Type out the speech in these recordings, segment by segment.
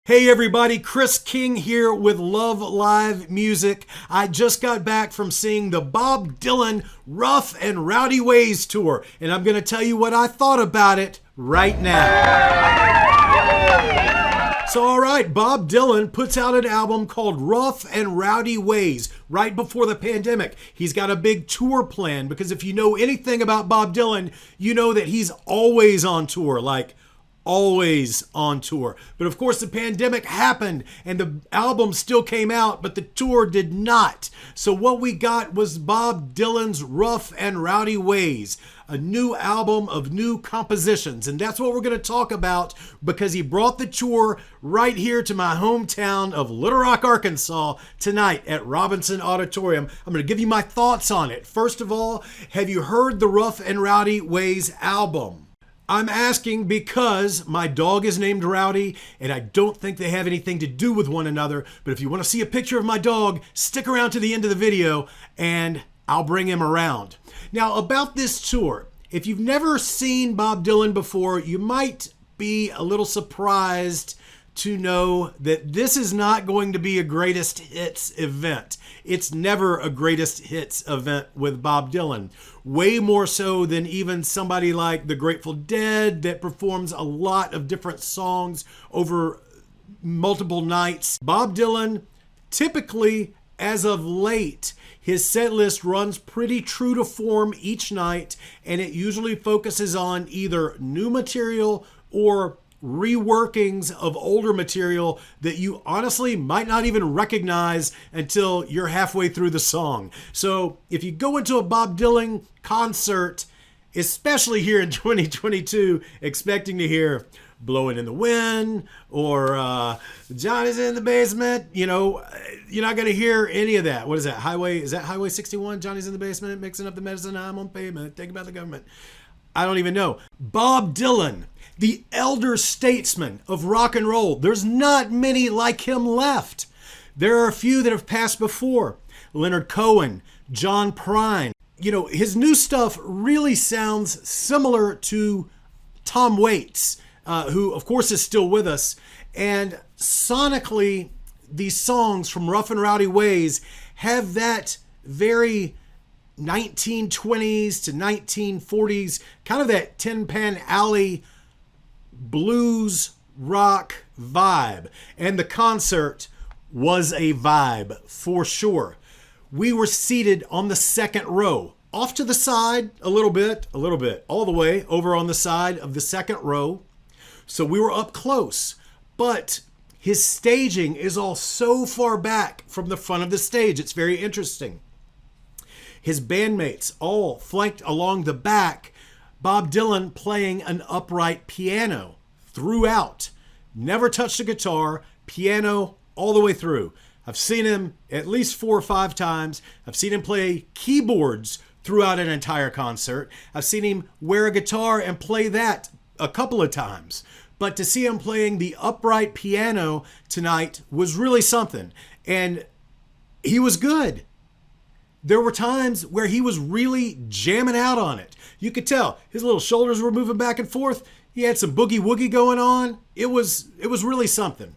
Hey everybody, Chris King here with Love Live Music. I just got back from seeing the Bob Dylan Rough and Rowdy Ways tour, and I'm going to tell you what I thought about it right now. So alright, Bob Dylan puts out an album called Rough and Rowdy Ways right before the pandemic. He's got a big tour plan because if you know anything about Bob Dylan, you know that he's always on tour, like always on tour. But of course the pandemic happened and the album still came out, but the tour did not. So what we got was Bob Dylan's Rough and Rowdy Ways, a new album of new compositions. And that's what we're going to talk about because he brought the tour right here to my hometown of Little Rock, Arkansas tonight at Robinson Auditorium. I'm going to give you my thoughts on it. First of all, have you heard the Rough and Rowdy Ways album? I'm asking because my dog is named Rowdy and I don't think they have anything to do with one another. But if you want to see a picture of my dog, stick around to the end of the video and I'll bring him around. Now about this tour, if you've never seen Bob Dylan before, you might be a little surprised to know that this is not going to be a greatest hits event. It's never a greatest hits event with Bob Dylan. Way more so than even somebody like the Grateful Dead that performs a lot of different songs over multiple nights. Bob Dylan, typically, as of late, his set list runs pretty true to form each night, and it usually focuses on either new material or reworkings of older material that you honestly might not even recognize until you're halfway through the song. So if you go into a Bob Dylan concert, especially here in 2022, expecting to hear Blowing in the Wind or Johnny's in the Basement, you know, you're not going to hear any of that. What is that? Is that Highway 61? Johnny's in the basement, mixing up the medicine, I'm on pavement, thinking about the government. I don't even know. Bob Dylan, the elder statesman of rock and roll. There's not many like him left. There are a few that have passed before. Leonard Cohen, John Prine. You know, his new stuff really sounds similar to Tom Waits, who of course is still with us. And sonically, these songs from Rough and Rowdy Ways have that very 1920s to 1940s, kind of that Tin Pan Alley blues rock vibe. And the concert was a vibe for sure. We were seated on the second row, off to the side a little bit, all the way over on the side of the second row. So we were up close, but his staging is all so far back from the front of the stage. It's very interesting. His bandmates all flanked along the back, Bob Dylan playing an upright piano throughout. Never touched a guitar, piano all the way through. I've seen him at least 4 or 5 times. I've seen him play keyboards throughout an entire concert. I've seen him wear a guitar and play that a couple of times. But to see him playing the upright piano tonight was really something. And he was good. There were times where he was really jamming out on it. You could tell his little shoulders were moving back and forth. He had some boogie woogie going on. It was really something.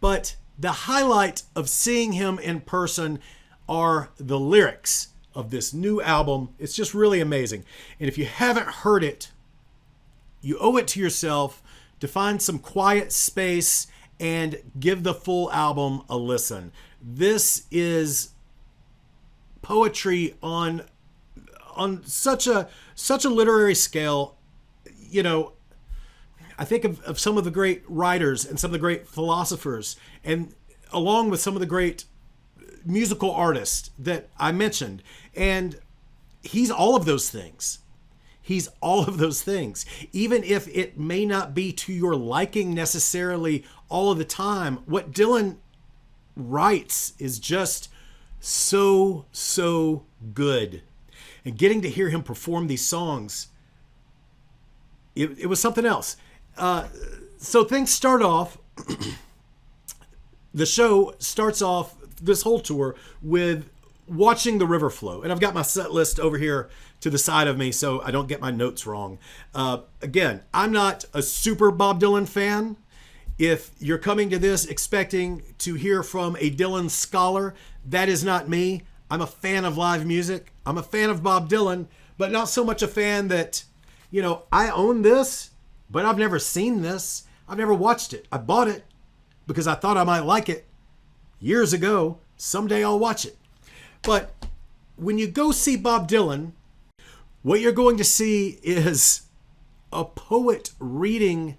But the highlight of seeing him in person are the lyrics of this new album. It's just really amazing. And if you haven't heard it, you owe it to yourself to find some quiet space and give the full album a listen. This is poetry on such a literary scale. You know, I think of some of the great writers and some of the great philosophers, and along with some of the great musical artists that I mentioned, and he's all of those things. He's all of those things. Even if it may not be to your liking necessarily all of the time, what Dylan writes is just so good. And getting to hear him perform these songs, it was something else. So things start off, the show starts off, this whole tour, with watching the river flow. And I've got my set list over here to the side of me so I don't get my notes wrong. Again, I'm not a super Bob Dylan fan. If you're coming to this expecting to hear from a Dylan scholar, that is not me. I'm a fan of live music. I'm a fan of Bob Dylan, but not so much a fan that, I own this, but I've never seen this. I've never watched it. I bought it because I thought I might like it years ago. Someday I'll watch it. But when you go see Bob Dylan, what you're going to see is a poet reading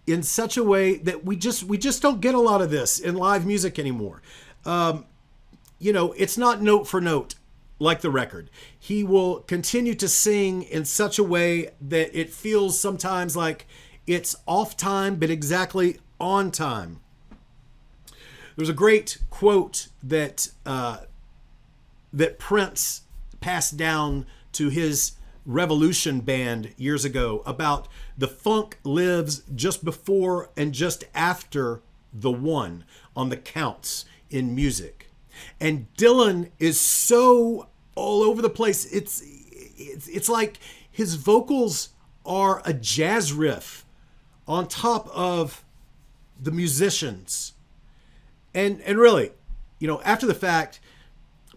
in such a way that we just don't get a lot of this in live music anymore. It's not note for note like the record. He will continue to sing in such a way that it feels sometimes like it's off time, but exactly on time. There's a great quote that Prince passed down to his Revolution band years ago about the funk lives just before and just after the one on the counts in music. And Dylan is so all over the place. It's like his vocals are a jazz riff on top of the musicians. And really, after the fact,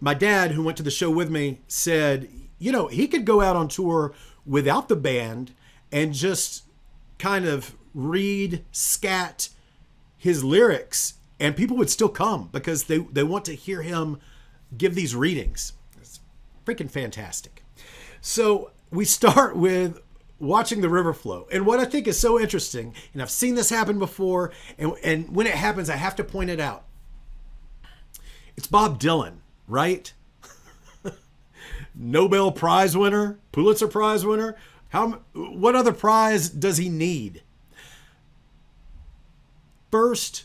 my dad, who went to the show with me, said, he could go out on tour without the band and just kind of read, scat his lyrics, and people would still come because they want to hear him give these readings. It's freaking fantastic. So we start with watching the river flow. And what I think is so interesting, and I've seen this happen before, and when it happens, I have to point it out. It's Bob Dylan, right? Nobel Prize winner, Pulitzer Prize winner. What other prize does he need? First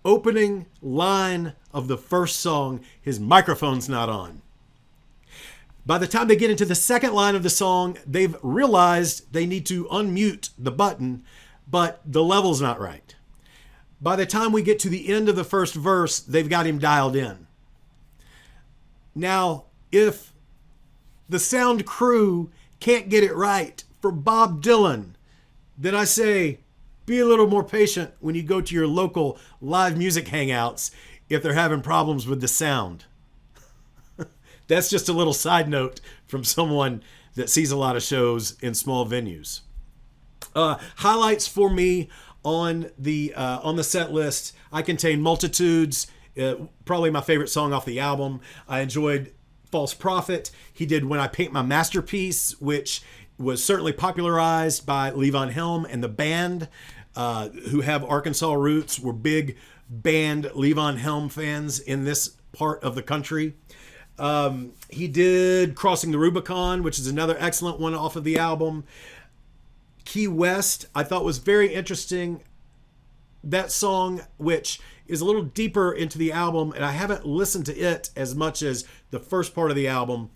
opening line of the first song, his microphone's not on. By the time they get into the second line of the song, they've realized they need to unmute the button, but the level's not right. By the time we get to the end of the first verse, they've got him dialed in. Now, if the sound crew can't get it right for Bob Dylan, then I say, be a little more patient when you go to your local live music hangouts if they're having problems with the sound. That's just a little side note from someone that sees a lot of shows in small venues. Highlights for me on the set list, I Contain Multitudes, probably my favorite song off the album. I enjoyed False Prophet. He did When I Paint My Masterpiece, which was certainly popularized by Levon Helm and the band, who have Arkansas roots. We're big band Levon Helm fans in this part of the country. He did Crossing the Rubicon, which is another excellent one off of the album. Key West, I thought was very interesting. That song, which is a little deeper into the album, and I haven't listened to it as much as the first part of the album.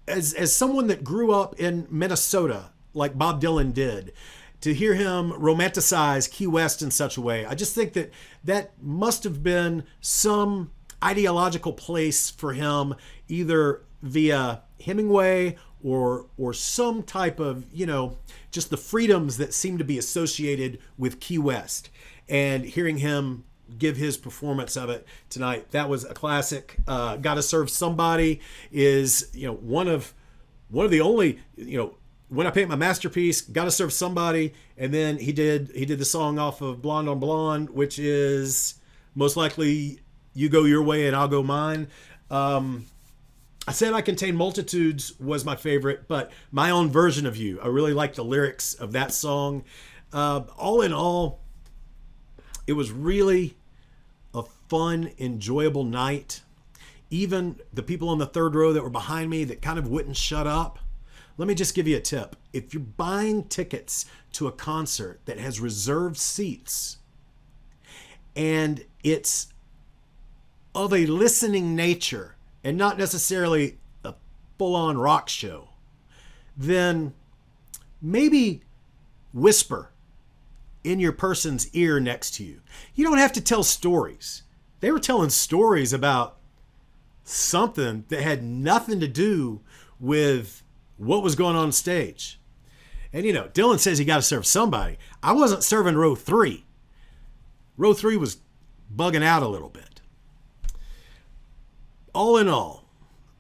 As someone that grew up in Minnesota, like Bob Dylan did, to hear him romanticize Key West in such a way, I just think that must have been some ideological place for him, either via Hemingway or some type of, just the freedoms that seem to be associated with Key West. And hearing him give his performance of it tonight, that was a classic. Gotta Serve Somebody is, one of the only, When I Paint My Masterpiece, Gotta Serve Somebody, and then he did the song off of Blonde on Blonde, which is most likely You Go Your Way and I'll Go Mine. I said I Contain Multitudes was my favorite, but My Own Version of You, I really like the lyrics of that song. All in all, it was really a fun, enjoyable night. Even the people on the third row that were behind me that kind of wouldn't shut up. Let me just give you a tip. If you're buying tickets to a concert that has reserved seats and it's of a listening nature and not necessarily a full-on rock show, then maybe whisper in your person's ear next to you. You don't have to tell stories. They were telling stories about something that had nothing to do with what was going on stage. And you know, Dylan says you got to serve somebody. I wasn't serving row 3. Row 3 was bugging out a little bit. All in all,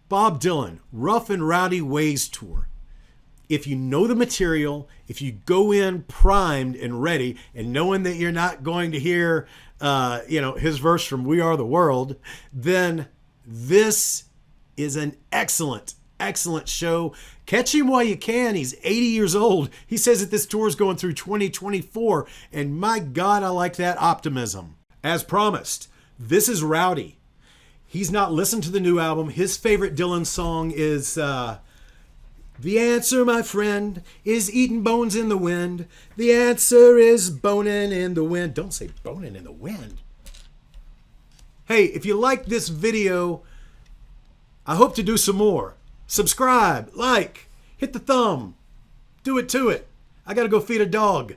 Bob Dylan, Rough and Rowdy Ways tour. If you know the material, if you go in primed and ready and knowing that you're not going to hear, his verse from We Are the World, then this is an excellent show. Catch him while you can. He's 80 years old. He says that this tour is going through 2024, and my God, I like that optimism. As promised, this is Rowdy. He's not listened to the new album. His favorite Dylan song is The answer, my friend, is eating bones in the wind. The answer is boning in the wind. Don't say boning in the wind. Hey, if you like this video, I hope to do some more. Subscribe, like, hit the thumb. Do it to it. I gotta go feed a dog.